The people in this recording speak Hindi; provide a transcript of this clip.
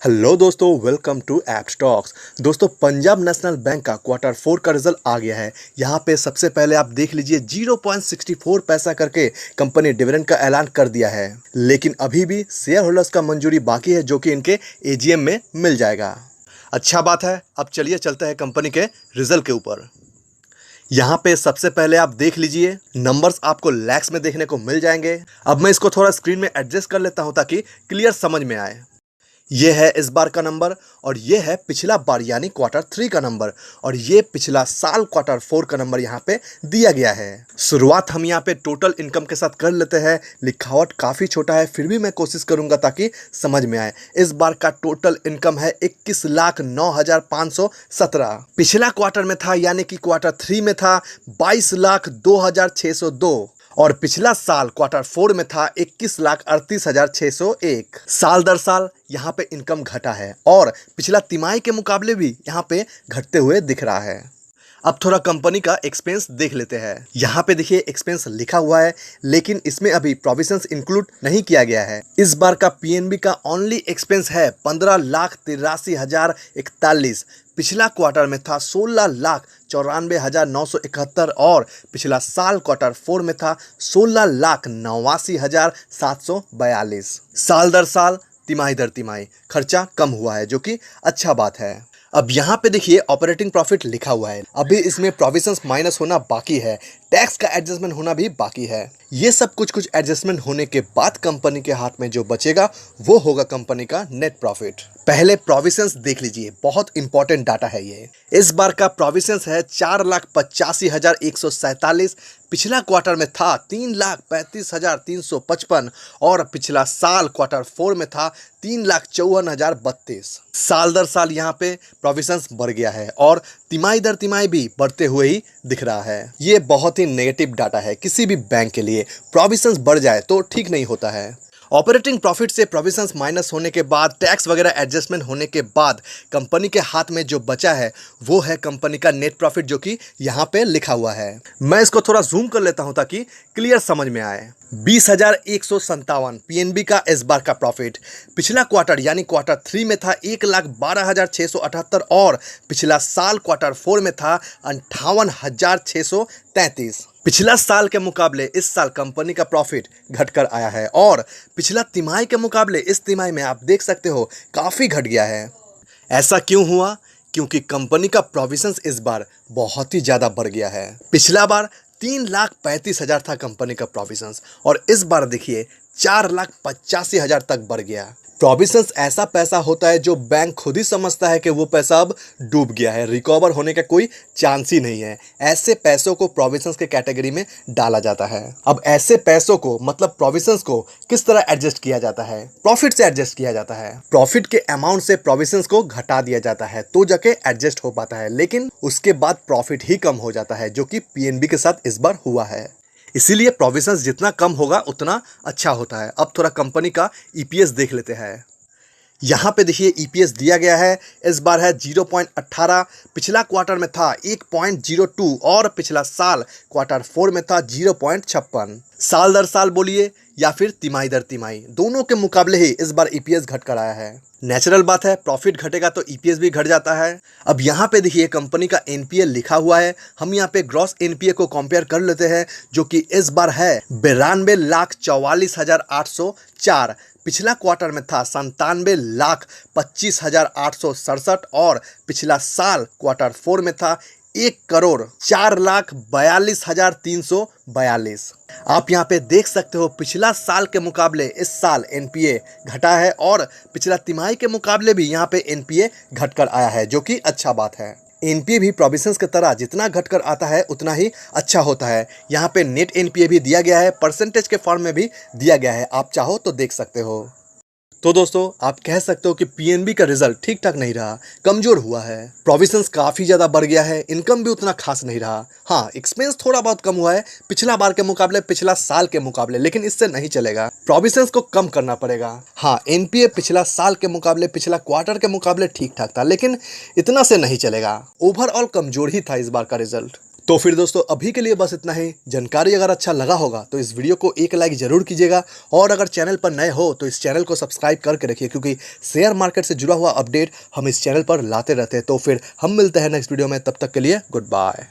हेलो दोस्तों, वेलकम टू ऐप स्टॉक्स। दोस्तों, पंजाब नेशनल बैंक का क्वार्टर 4 का रिजल्ट आ गया है। यहाँ पे सबसे पहले आप देख लीजिए 0.64 पैसा करके कंपनी डिविडेंड का ऐलान कर दिया है, लेकिन अभी भी शेयर होल्डर्स का मंजूरी बाकी है जो कि इनके एजीएम में मिल जाएगा। अच्छा बात है। अब चलिए चलते हैं कंपनी के रिजल्ट के ऊपर। यहाँ पे सबसे पहले आप देख लीजिए नंबर्स आपको लैक्स में देखने को मिल जाएंगे। अब मैं इसको थोड़ा स्क्रीन में एडजस्ट कर लेता हूँ ताकि क्लियर समझ में आए। ये है इस बार का नंबर और ये है पिछला बार यानी क्वार्टर 3 का नंबर और ये पिछला साल क्वार्टर 4 का नंबर यहाँ पे दिया गया है। शुरुआत हम यहाँ पे टोटल इनकम के साथ कर लेते हैं। लिखावट काफ़ी छोटा है, फिर भी मैं कोशिश करूंगा ताकि समझ में आए। इस बार का टोटल इनकम है 21,09,517। पिछला क्वार्टर में था यानी कि क्वार्टर 3 में था 22,02,602 और पिछला साल क्वार्टर 4 में था 21,38,601। साल दर साल यहाँ पे इनकम घटा है और पिछला तिमाही के मुकाबले भी यहाँ पे घटते हुए दिख रहा है। अब थोड़ा कंपनी का एक्सपेंस देख लेते हैं। यहाँ पे देखिए एक्सपेंस लिखा हुआ है, लेकिन इसमें अभी प्रोविजंस इंक्लूड नहीं किया गया है। इस बार का पीएनबी का ओनली एक्सपेंस है 15,83,041। पिछला क्वार्टर में था 16,94,971 और पिछला साल क्वार्टर 4 में था 16,89,742। साल दर साल तिमाही दर तिमाही खर्चा कम हुआ है, जो कि अच्छा बात है। अब यहाँ पे देखिए ऑपरेटिंग प्रॉफिट लिखा हुआ है। अभी इसमें प्रोविजंस माइनस होना बाकी है, टैक्स का एडजस्टमेंट होना भी बाकी है। ये सब कुछ एडजस्टमेंट होने के बाद कंपनी के हाथ में जो बचेगा वो होगा कंपनी का नेट प्रॉफिट। पहले प्रोविजंस देख लीजिए, बहुत इंपॉर्टेंट डाटा है ये। इस बार का प्रोविजंस है 4,85,147। पिछला क्वार्टर में था 3,35,355 और पिछला साल क्वार्टर 4 में था 3,54,032। साल दर साल यहाँ पे प्रोविजंस बढ़ गया है और तिमाही दर तिमाही भी बढ़ते हुए ही दिख रहा है। ये बहुत ही नेगेटिव डाटा है किसी भी बैंक के लिए। प्रोविजंस बढ़ जाए तो ठीक नहीं होता है। ऑपरेटिंग प्रॉफिट से प्रोविजंस माइनस होने के बाद, टैक्स वगैरह एडजस्टमेंट होने के बाद कंपनी के हाथ में जो बचा है वो है कंपनी का नेट प्रॉफिट, जो कि यहाँ पे लिखा हुआ है। मैं इसको थोड़ा जूम कर लेता हूँ ताकि क्लियर समझ में आए। 20,157 पीएनबी का इस बार का प्रॉफिट। पिछला क्वार्टर यानी क्वार्टर 3 में था 1,12,678 और पिछला साल क्वार्टर 4 में था 58,633। पिछला साल के मुकाबले इस साल कंपनी का प्रॉफिट घटकर आया है और पिछला तिमाही के मुकाबले इस तिमाही में आप देख सकते हो काफ़ी घट गया है। ऐसा क्यों हुआ? क्योंकि कंपनी का प्रोविजंस इस बार बहुत ही ज़्यादा बढ़ गया है। पिछला बार 3,35,000 था कंपनी का प्रोविजंस और इस बार देखिए 4,85,000 तक बढ़ गया। प्रोविजंस ऐसा पैसा होता है जो बैंक खुद ही समझता है कि वो पैसा अब डूब गया है, रिकवर होने का कोई चांस ही नहीं है। ऐसे पैसों को प्रोविजंस के कैटेगरी में डाला जाता है। अब ऐसे पैसों को मतलब प्रोविजंस को किस तरह एडजस्ट किया जाता है? प्रॉफिट से एडजस्ट किया जाता है। प्रॉफिट के अमाउंट से प्रोविजंस को घटा दिया जाता है तो जाके एडजस्ट हो पाता है, लेकिन उसके बाद प्रॉफिट ही कम हो जाता है, जो कि पीएनबी के साथ इस बार हुआ है। इसीलिए प्रोविजंस जितना कम होगा उतना अच्छा होता है। अब थोड़ा कंपनी का ईपीएस देख लेते हैं। यहाँ पे देखिए ईपीएस दिया गया है। इस बार है 0.18। पिछला क्वार्टर में था 1.02 और पिछला साल क्वार्टर 4 में था 0.56। साल दर साल बोलिए या फिर तिमाही दर तिमाही, दोनों के मुकाबले ही इस बार ईपीएस घट कर आया है। नेचुरल बात है, प्रॉफिट घटेगा तो ईपीएस भी घट जाता है। अब यहाँ पे देखिए कंपनी का एनपीए लिखा हुआ है। हम यहाँ पे ग्रॉस एनपीए को कंपेयर कर लेते हैं, जो कि इस बार है 92,44,804। पिछला क्वार्टर में था 97,25,867 और पिछला साल क्वार्टर 4 में था 1,04,42,342। आप यहाँ पे देख सकते हो पिछला साल के मुकाबले इस साल एनपीए घटा है और पिछला तिमाही के मुकाबले भी यहाँ पे एनपीए घटकर आया है, जो कि अच्छा बात है। एनपीए भी प्रोविजंस की तरह जितना घटकर आता है उतना ही अच्छा होता है। यहाँ पे नेट एनपीए भी दिया गया है, परसेंटेज के फॉर्म में भी दिया गया है, आप चाहो तो देख सकते हो। तो दोस्तों, आप कह सकते हो कि पीएनबी का रिजल्ट ठीक ठाक नहीं रहा, कमजोर हुआ है। प्रोविजंस काफ़ी ज़्यादा बढ़ गया है, इनकम भी उतना खास नहीं रहा। हाँ, एक्सपेंस थोड़ा बहुत कम हुआ है पिछला बार के मुकाबले, पिछला साल के मुकाबले, लेकिन इससे नहीं चलेगा। प्रोविजंस को कम करना पड़ेगा। हाँ, एनपीए पिछला साल के मुकाबले, पिछला क्वार्टर के मुकाबले ठीक ठाक था, लेकिन इतना से नहीं चलेगा। ओवरऑल कमजोर ही था इस बार का रिजल्ट। तो फिर दोस्तों अभी के लिए बस इतना ही। जानकारी अगर अच्छा लगा होगा तो इस वीडियो को एक लाइक जरूर कीजिएगा, और अगर चैनल पर नए हो तो इस चैनल को सब्सक्राइब करके रखिए, क्योंकि शेयर मार्केट से जुड़ा हुआ अपडेट हम इस चैनल पर लाते रहते हैं। तो फिर हम मिलते हैं नेक्स्ट वीडियो में, तब तक के लिए गुड बाय।